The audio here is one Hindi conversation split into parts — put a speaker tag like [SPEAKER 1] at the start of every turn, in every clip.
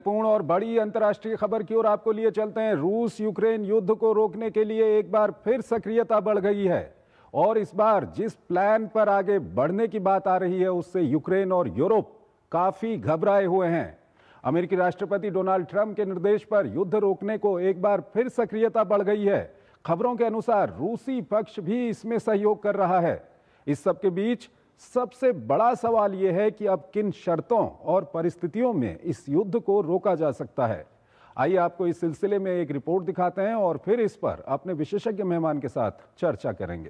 [SPEAKER 1] महत्वपूर्ण और बड़ी अंतर्राष्ट्रीय खबर की ओर आपको लिए चलते हैं। रूस यूक्रेन युद्ध को रोकने के लिए एक बार फिर सक्रियता बढ़ गई है और इस बार जिस प्लान पर आगे बढ़ने की बात आ रही है उससे यूक्रेन और यूरोप काफी घबराए हुए हैं। अमेरिकी राष्ट्रपति डोनाल्ड ट्रंप के निर्देश पर युद्ध रोकने को एक बार फिर सक्रियता बढ़ गई है। खबरों के अनुसार रूसी पक्ष भी इसमें सहयोग कर रहा है। इस सब के बीच सबसे बड़ा सवाल यह है कि अब किन शर्तों और परिस्थितियों में इस युद्ध को रोका जा सकता है। आइए आपको इस सिलसिले में एक रिपोर्ट दिखाते हैं और फिर इस पर अपने विशेषज्ञ मेहमान के साथ चर्चा करेंगे।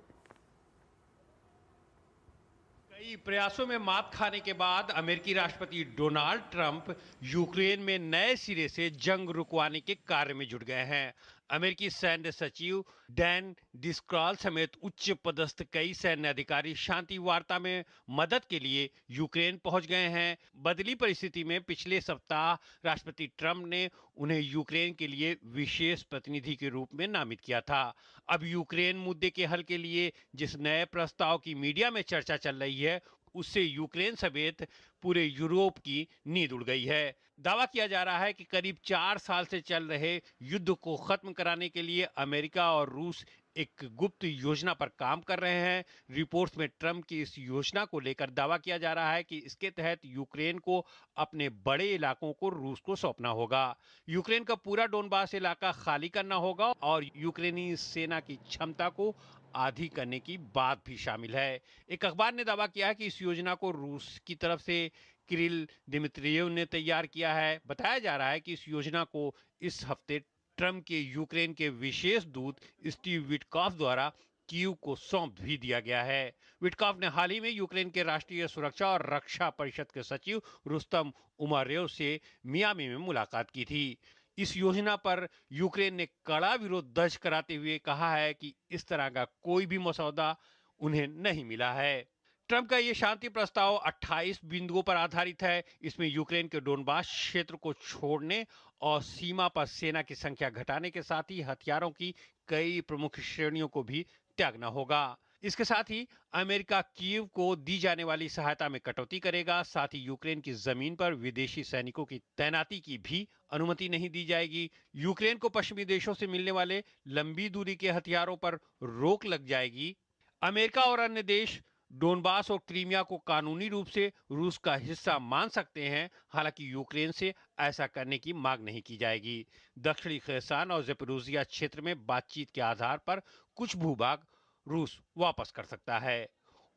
[SPEAKER 2] कई प्रयासों में मात खाने के बाद अमेरिकी राष्ट्रपति डोनाल्ड ट्रंप यूक्रेन में नए सिरे से जंग रुकवाने के कार्य में जुट गए हैं। अमेरिकी सैन्य सचिव डैन डिस्क्रॉल समेत उच्च पदस्थ कई सैन्य अधिकारी शांति वार्ता में मदद के लिए यूक्रेन पहुंच गए हैं। बदली परिस्थिति में पिछले सप्ताह राष्ट्रपति ट्रंप ने उन्हें यूक्रेन के लिए विशेष प्रतिनिधि के रूप में नामित किया था। अब यूक्रेन मुद्दे के हल के लिए जिस नए प्रस्ताव की मीडिया में चर्चा चल रही है उससे यूक्रेन समेत पूरे यूरोप की नींद उड़ गई है। दावा किया जा रहा है कि करीब 4 साल से चल रहे युद्ध को खत्म कराने के लिए अमेरिका और रूस एक गुप्त योजना पर काम कर रहे हैं। रिपोर्ट्स में ट्रंप की इस योजना को लेकर दावा किया जा रहा है कि इसके तहत यूक्रेन को अपने बड़े इलाकों को रूस को सौंपना होगा। यूक्रेन का पूरा डोनबास इलाका खाली करना होगा और यूक्रेनी सेना की क्षमता को आधी करने की बात भी शामिल है। एक अखबार ने दावा किया है कि इस योजना को रूस की तरफ से किरिल दिमित्रियेव ने तैयार किया है। बताया जा रहा है कि इस योजना को इस हफ्ते ट्रंप के यूक्रेन के विशेष दूत स्टीव विटकॉफ द्वारा कीव को सौंप भी दिया गया है। विटकॉफ ने हाल ही में यूक्रेन के राष्ट्रीय सुरक्षा और रक्षा परिषद के सचिव रुस्तम उमरेव से मियामी में मुलाकात की थी। इस योजना पर यूक्रेन ने कड़ा विरोध दर्ज कराते हुए कहा है कि इस तरह का कोई भी मसौदा उन्हें नहीं मिला है। ट्रंप का ये शांति प्रस्ताव 28 बिंदुओं पर आधारित है। इसमें यूक्रेन के डोनबास क्षेत्र को छोड़ने और सीमा पर सेना की संख्या घटाने के साथ ही हथियारों की कई प्रमुख श्रेणियों को भी त्यागना होगा। इसके साथ ही अमेरिका कीव को दी जाने वाली सहायता में कटौती करेगा। साथ ही यूक्रेन की जमीन पर विदेशी सैनिकों की तैनाती की भी अनुमति नहीं दी जाएगी। यूक्रेन को पश्चिमी देशों से मिलने वाले लंबी दूरी के हथियारों पर रोक लग जाएगी। अमेरिका और अन्य देश डोनबास और क्रीमिया को कानूनी रूप से रूस का हिस्सा मान सकते हैं। हालांकि यूक्रेन से ऐसा करने की मांग नहीं की जाएगी। दक्षिणी खेरसान और ज़ेपोरिज़िया क्षेत्र में बातचीत के आधार पर कुछ भूभाग रूस वापस कर सकता है।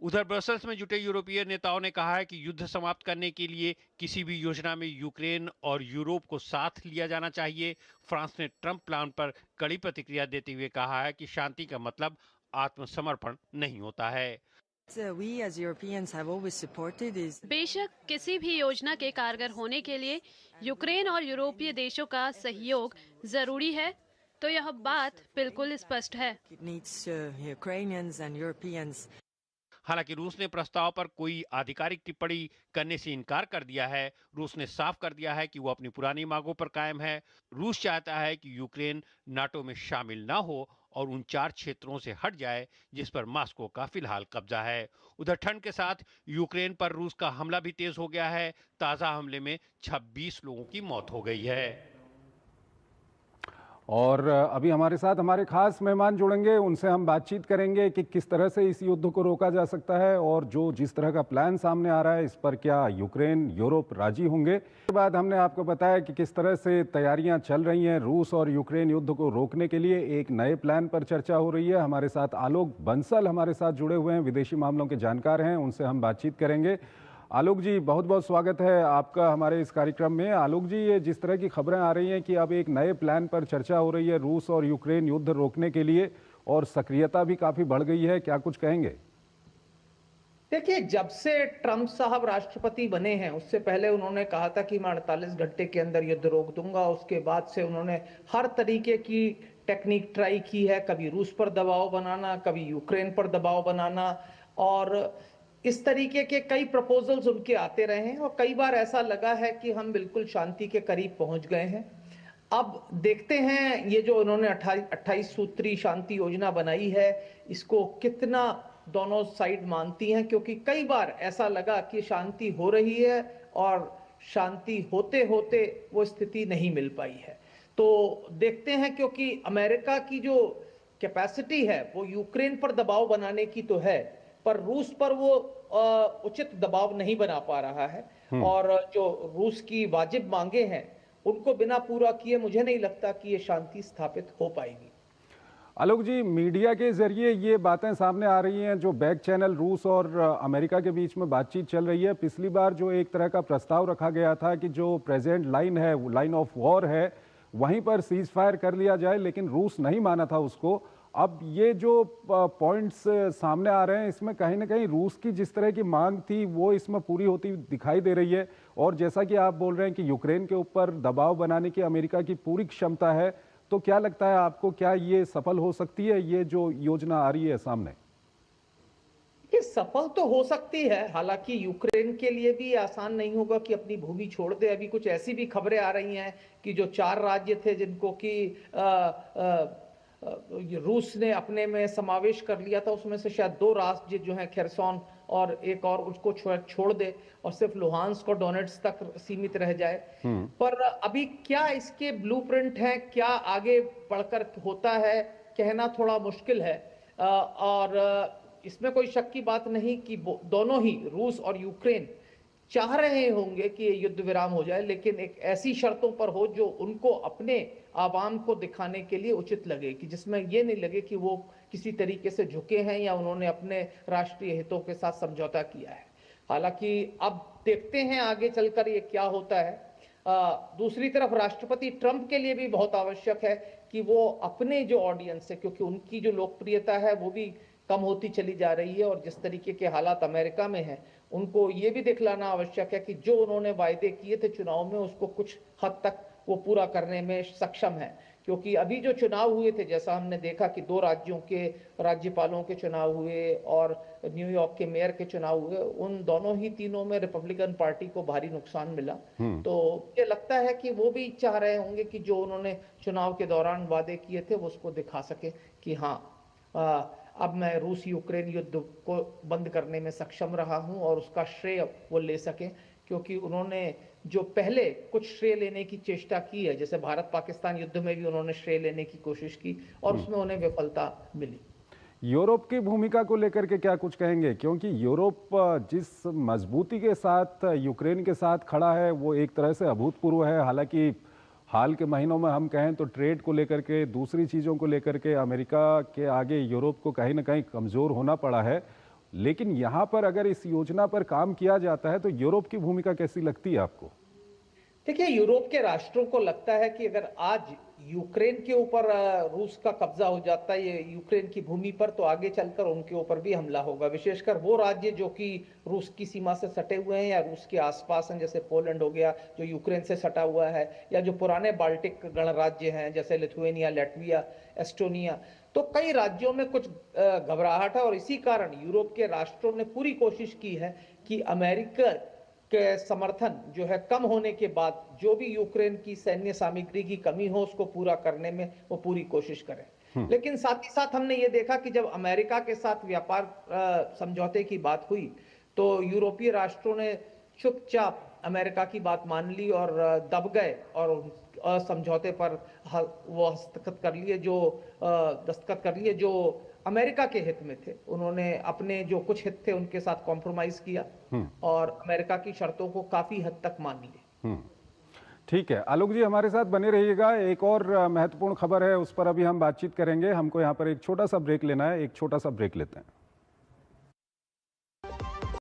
[SPEAKER 2] उधर ब्रसल्स में जुटे यूरोपीय नेताओं ने कहा है कि युद्ध समाप्त करने के लिए किसी भी योजना में यूक्रेन और यूरोप को साथ लिया जाना चाहिए। फ्रांस ने ट्रंप प्लान पर कड़ी प्रतिक्रिया देते हुए कहा है कि शांति का मतलब आत्मसमर्पण नहीं होता है।
[SPEAKER 3] बेशक किसी भी योजना के कारगर होने के लिए यूक्रेन और यूरोपीय देशों का सहयोग जरूरी है, तो यह बात बिल्कुल स्पष्ट है।
[SPEAKER 2] हालांकि रूस ने प्रस्ताव पर कोई आधिकारिक टिप्पणी करने से इनकार कर दिया है। रूस ने साफ कर दिया है कि वो अपनी पुरानी मांगों पर कायम है। रूस चाहता है कि यूक्रेन नाटो में शामिल ना हो और उन 4 क्षेत्रों से हट जाए जिस पर मॉस्को का फिलहाल कब्जा है। उधर ठंड के साथ यूक्रेन पर रूस का हमला भी तेज हो गया है। ताजा हमले में 26 लोगों की मौत हो गई है।
[SPEAKER 1] और अभी हमारे साथ हमारे खास मेहमान जुड़ेंगे, उनसे हम बातचीत करेंगे कि किस तरह से इस युद्ध को रोका जा सकता है और जिस तरह का प्लान सामने आ रहा है इस पर क्या यूक्रेन यूरोप राजी होंगे। इसके बाद हमने आपको बताया कि किस तरह से तैयारियां चल रही हैं रूस और यूक्रेन युद्ध को रोकने के लिए। एक नए प्लान पर चर्चा हो रही है। हमारे साथ आलोक बंसल हमारे साथ जुड़े हुए हैं, विदेशी मामलों के जानकार हैं, उनसे हम बातचीत करेंगे। आलोक जी, बहुत बहुत स्वागत है आपका हमारे इस कार्यक्रम में। आलोक जी, ये जिस तरह की खबरें आ रही हैं कि अब एक नए प्लान पर चर्चा हो रही है रूस और यूक्रेन युद्ध रोकने के लिए और सक्रियता भी काफी बढ़ गई है, क्या कुछ कहेंगे?
[SPEAKER 4] देखिए, जब से ट्रंप साहब राष्ट्रपति बने हैं उससे पहले उन्होंने कहा था कि मैं 48 घंटे के अंदर युद्ध रोक दूंगा। उसके बाद से उन्होंने हर तरीके की टेक्निक ट्राई की है, कभी रूस पर दबाव बनाना, कभी यूक्रेन पर दबाव बनाना, और इस तरीके के कई प्रपोजल्स उनके आते रहे हैं और कई बार ऐसा लगा है कि हम बिल्कुल शांति के करीब पहुंच गए हैं। अब देखते हैं ये जो उन्होंने 28 सूत्री शांति योजना बनाई है इसको कितना दोनों साइड मानती हैं, क्योंकि कई बार ऐसा लगा कि शांति हो रही है और शांति होते होते वो स्थिति नहीं मिल पाई है। तो देखते हैं, क्योंकि अमेरिका की जो कैपेसिटी है वो यूक्रेन पर दबाव बनाने की तो है, पर रूस पर वो उचित दबाव नहीं बना पा रहा है। और जो रूस की वाजिब मांगे हैं उनको बिना पूरा किए मुझे नहीं लगता कि ये शांति स्थापित हो पाएगी।
[SPEAKER 1] आलोक जी, मीडिया के जरिए ये बातें सामने आ रही हैं, जो बैक चैनल रूस और अमेरिका के बीच में बातचीत चल रही है। पिछली बार जो एक तरह का प्रस्ताव रखा गया था कि जो प्रेजेंट लाइन है, लाइन ऑफ वॉर है, वहीं पर सीज फायर कर लिया जाए, लेकिन रूस नहीं माना था उसको। अब ये जो पॉइंट्स सामने आ रहे हैं, इसमें कहीं ना कहीं रूस की जिस तरह की मांग थी वो इसमें पूरी होती दिखाई दे रही है। और जैसा कि आप बोल रहे हैं कि यूक्रेन के ऊपर दबाव बनाने की अमेरिका की पूरी क्षमता है, तो क्या लगता है आपको, क्या ये सफल हो सकती है, ये जो योजना आ रही है सामने?
[SPEAKER 4] ये सफल तो हो सकती है, हालांकि यूक्रेन के लिए भी आसान नहीं होगा कि अपनी भूमि छोड़ दे। अभी कुछ ऐसी भी खबरें आ रही हैं कि जो 4 राज्य थे जिनको कि रूस ने अपने में समावेश कर लिया था, उसमें से शायद 2 राज्य जो हैं, खेरसोन और एक और, उसको छोड़ दे और सिर्फ लुहांस्क और डोनेट्स्क तक सीमित रह जाए। पर अभी क्या इसके ब्लूप्रिंट हैं, क्या आगे बढ़कर होता है, कहना थोड़ा मुश्किल है। और इसमें कोई शक की बात नहीं कि दोनों ही, रूस और यूक्रेन, चाह रहे होंगे कि ये युद्ध विराम हो जाए, लेकिन एक ऐसी शर्तों पर हो जो उनको अपने आवाम को दिखाने के लिए उचित लगे, कि जिसमें ये नहीं लगे कि वो किसी तरीके से झुके हैं या उन्होंने अपने राष्ट्रीय हितों के साथ समझौता किया है। हालांकि अब देखते हैं आगे चलकर ये क्या होता है। दूसरी तरफ राष्ट्रपति ट्रंप के लिए भी बहुत आवश्यक है कि वो अपने जो ऑडियंस है, क्योंकि उनकी जो लोकप्रियता है वो भी कम होती चली जा रही है, और जिस तरीके के हालात अमेरिका में हैं, उनको ये भी दिखलाना आवश्यक है कि जो उन्होंने वायदे किए थे चुनाव में, उसको कुछ हद तक वो पूरा करने में सक्षम है। क्योंकि अभी जो चुनाव हुए थे, जैसा हमने देखा कि 2 राज्यों के राज्यपालों के चुनाव हुए और न्यूयॉर्क के मेयर के चुनाव हुए, उन दोनों ही तीनों में रिपब्लिकन पार्टी को भारी नुकसान मिला। तो ये लगता है कि वो भी चाह रहे होंगे कि जो उन्होंने चुनाव के दौरान वादे किए थे वो उसको दिखा सके कि हाँ, अब मैं रूस यूक्रेन युद्ध को बंद करने में सक्षम रहा हूं, और उसका श्रेय वो ले सके। क्योंकि उन्होंने जो पहले कुछ श्रेय लेने की चेष्टा की है, जैसे भारत पाकिस्तान युद्ध में भी उन्होंने श्रेय लेने की कोशिश की और उसमें उन्हें विफलता मिली।
[SPEAKER 1] यूरोप की भूमिका को लेकर के क्या कुछ कहेंगे? क्योंकि यूरोप जिस मजबूती के साथ यूक्रेन के साथ खड़ा है वो एक तरह से अभूतपूर्व है। हालांकि हाल के महीनों में हम कहें तो ट्रेड को लेकर के, दूसरी चीज़ों को लेकर के अमेरिका के आगे यूरोप को कहीं ना कहीं कमज़ोर होना पड़ा है। लेकिन यहाँ पर अगर इस योजना पर काम किया जाता है तो यूरोप की भूमिका कैसी लगती है आपको?
[SPEAKER 4] देखिए, यूरोप के राष्ट्रों को लगता है कि अगर आज यूक्रेन के ऊपर रूस का कब्जा हो जाता है, ये यूक्रेन की भूमि पर, तो आगे चलकर उनके ऊपर भी हमला होगा। विशेषकर वो राज्य जो कि रूस की सीमा से सटे हुए हैं या रूस के आसपास हैं, जैसे पोलैंड हो गया जो यूक्रेन से सटा हुआ है, या जो पुराने बाल्टिक गणराज्य हैं जैसे लिथुआनिया, लैटविया, एस्टोनिया। तो कई राज्यों में कुछ घबराहट है, और इसी कारण यूरोप के राष्ट्रों ने पूरी कोशिश की है कि अमेरिका के समर्थन जो है कम होने के बाद जो भी यूक्रेन की सैन्य सामग्री की कमी हो उसको पूरा करने में वो पूरी कोशिश करें। लेकिन साथ ही साथ हमने ये देखा कि जब अमेरिका के साथ व्यापार समझौते की बात हुई तो यूरोपीय राष्ट्रों ने चुपचाप अमेरिका की बात मान ली और दब गए और समझौते पर वो दस्तखत कर लिए जो अमेरिका के हित में थे। उन्होंने अपने जो कुछ हित थे उनके साथ कॉम्प्रोमाइज किया और अमेरिका की शर्तों को काफी हद तक मान लिए।
[SPEAKER 1] ठीक है, आलोक जी हमारे साथ बने रहिएगा। एक और महत्वपूर्ण खबर है, उस पर अभी हम बातचीत करेंगे। हमको यहाँ पर एक छोटा सा ब्रेक लेना है, एक छोटा सा ब्रेक लेते हैं।